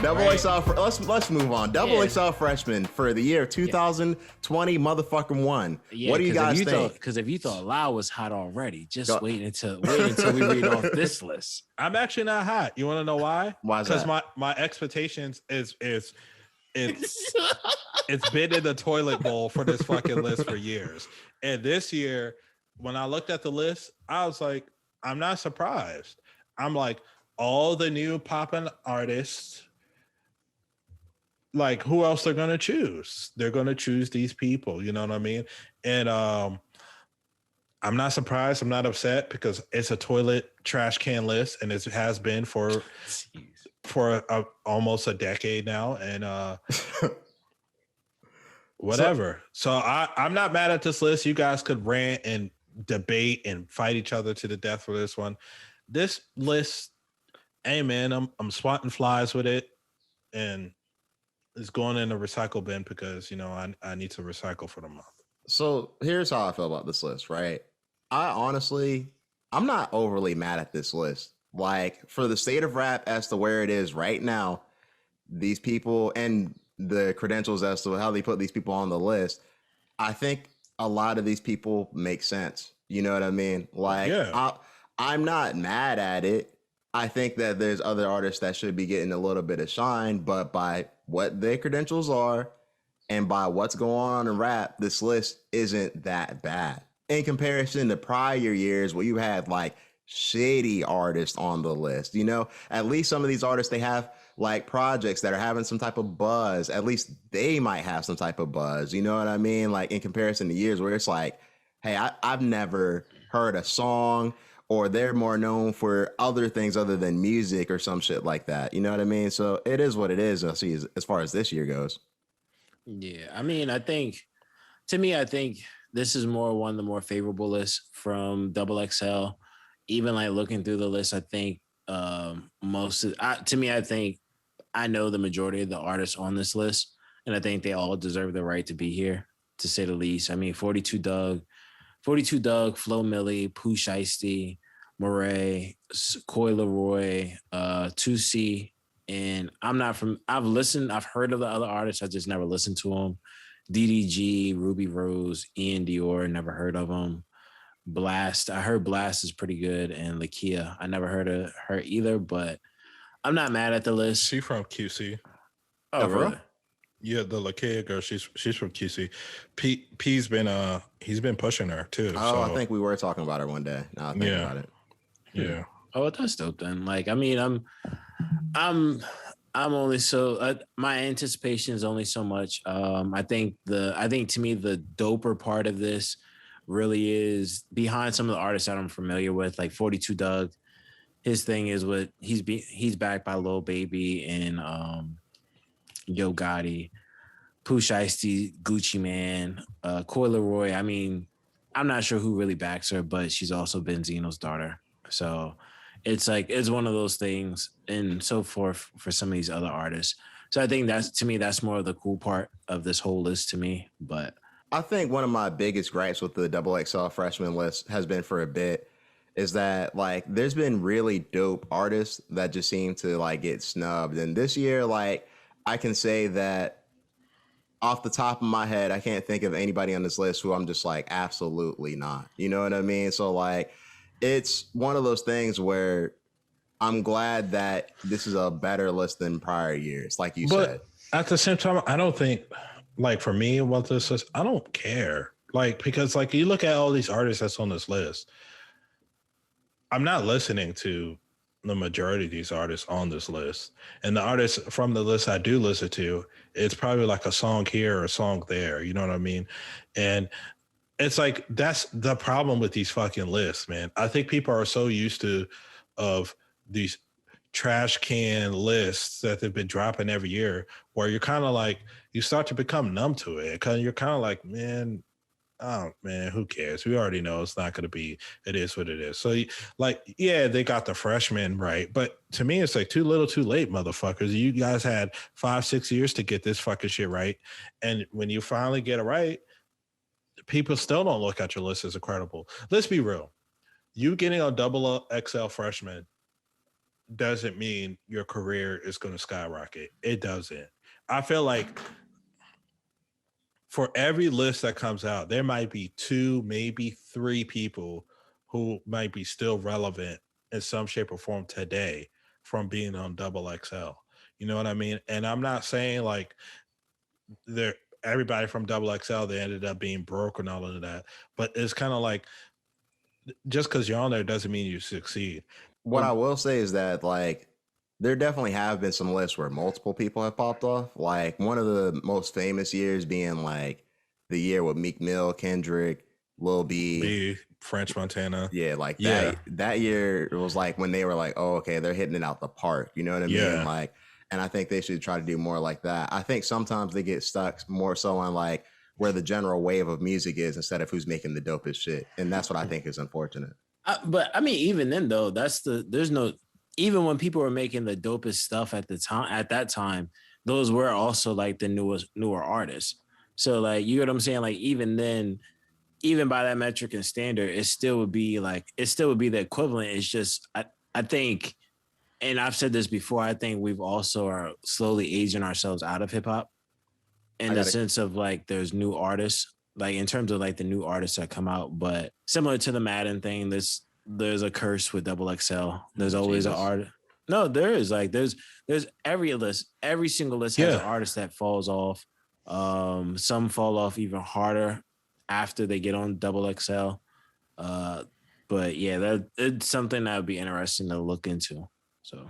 Double right? XL. Let's move on. Double XL Freshmen for the year 2020 motherfucking one. Yeah, What do you guys think? Because if you thought Lao was hot already, just Go. wait until we read off this list. I'm actually not hot. You want to know why? Why is Because that? my expectations is it's been in the toilet bowl for this fucking list for years. And this year, when I looked at the list, I was like, I'm not surprised. I'm like, all the new poppin' artists, like who else they're gonna choose? They're gonna choose these people, you know what I mean? And I'm not surprised, I'm not upset because it's a toilet trash can list and it has been for almost a decade now. And whatever. So I'm not mad at this list. You guys could rant and debate and fight each other to the death for this one. This list, hey man, I'm swatting flies with it, and it's going in the recycle bin because I need to recycle for the month. So here's how I feel about this list, right? I'm not overly mad at this list. Like, for the state of rap as to where it is right now, these people and the credentials as to how they put these people on the list, I think a lot of these people make sense. You know what I mean? Like, yeah. I'm not mad at it. I think that there's other artists that should be getting a little bit of shine, but by what their credentials are and by what's going on in rap, this list isn't that bad. In comparison to prior years where you had like shady artists on the list, at least some of these artists, they have like projects that are having some type of buzz. At least they might have some type of buzz. You know what I mean? Like, in comparison to years where it's like, hey, I've never heard a song, or they're more known for other things other than music or some shit like that. You know what I mean? So it is what it is. I see as far as this year goes. Yeah, I mean, I think this is one of the more favorable lists from Double XL. Even like looking through the list, I think I think I know the majority of the artists on this list, and I think they all deserve the right to be here, to say the least. I mean, 42 Doug, Flo Milli, Pooh Shiesty, Murray, Coy Leroy, 2C, and I've heard of the other artists, I just never listened to them. DDG, Ruby Rose, Ian Dior, never heard of them. Blast, I heard Blast is pretty good, and Lakia, I never heard of her either, but I'm not mad at the list. She from QC. Oh, really? Yeah, the Lakia girl, she's from QC. P's been he's been pushing her too. Oh, so. I think we were talking about her one day. Now I think about it. Yeah. Oh, that's dope then. Like, I mean, I'm only so my anticipation is only so much. I think to me the doper part of this really is behind some of the artists that I'm familiar with, like 42 Doug. His thing is he's backed by Lil Baby and Yo Gotti, Pooh Shiesty, Gucci Man, Coy Leroy. I mean, I'm not sure who really backs her, but she's also Benzino's daughter. So it's one of those things, and so forth for some of these other artists. So I think that's more of the cool part of this whole list to me. But I think one of my biggest gripes with the Double XL Freshman list has been for a bit is that like there's been really dope artists that just seem to like get snubbed. And this year, like I can say that off the top of my head, I can't think of anybody on this list who I'm just like, absolutely not. You know what I mean? So like, it's one of those things where I'm glad that this is a better list than prior years, like you said. At the same time, I don't think, like for me, what this is, I don't care. Like, because like you look at all these artists that's on this list, I'm not listening to the majority of these artists on this list. And the artists from the list I do listen to, it's probably like a song here or a song there. You know what I mean? And it's like, that's the problem with these fucking lists, man. I think people are so used to of these trash can lists that they've been dropping every year, where you're kind of like, you start to become numb to it. Cause you're kind of like, man, oh man, who cares? We already know it's not going to be, it is what it is. So like, yeah, they got the freshmen right. But to me, it's like too little too late, motherfuckers. You guys had 5-6 years to get this fucking shit right. And when you finally get it right, people still don't look at your list as incredible. Let's be real. You getting a double XL freshman doesn't mean your career is going to skyrocket. It doesn't. I feel like for every list that comes out, there might be 2, maybe 3 people who might be still relevant in some shape or form today from being on Double XL. You know what I mean? And I'm not saying like they're everybody from Double XL, they ended up being broke and all of that. But it's kind of like just because you're on there doesn't mean you succeed. What I will say is that like there definitely have been some lists where multiple people have popped off. Like one of the most famous years being like the year with Meek Mill, Kendrick, Lil B, French Montana. Yeah, like Yeah. that year it was like when they were like, oh, okay, they're hitting it out the park. You know what I Yeah. mean? Like, and I think they should try to do more like that. I think sometimes they get stuck more so on like where the general wave of music is instead of who's making the dopest shit. And that's what I think is unfortunate. But I mean, even then though, there's no, even when people were making the dopest stuff at that time, those were also like the newer artists. So like, you know what I'm saying? Like even then, even by that metric and standard, it still would be the equivalent. It's just, I think, and I've said this before, I think we've also are slowly aging ourselves out of hip hop in the sense of like, there's new artists, like in terms of like the new artists that come out, but similar to the Madden thing, there's a curse with Double XL. There's always an artist. No, there is like, there's every single list has an artist that falls off. Some fall off even harder after they get on Double XL. But yeah, it's something that would be interesting to look into. So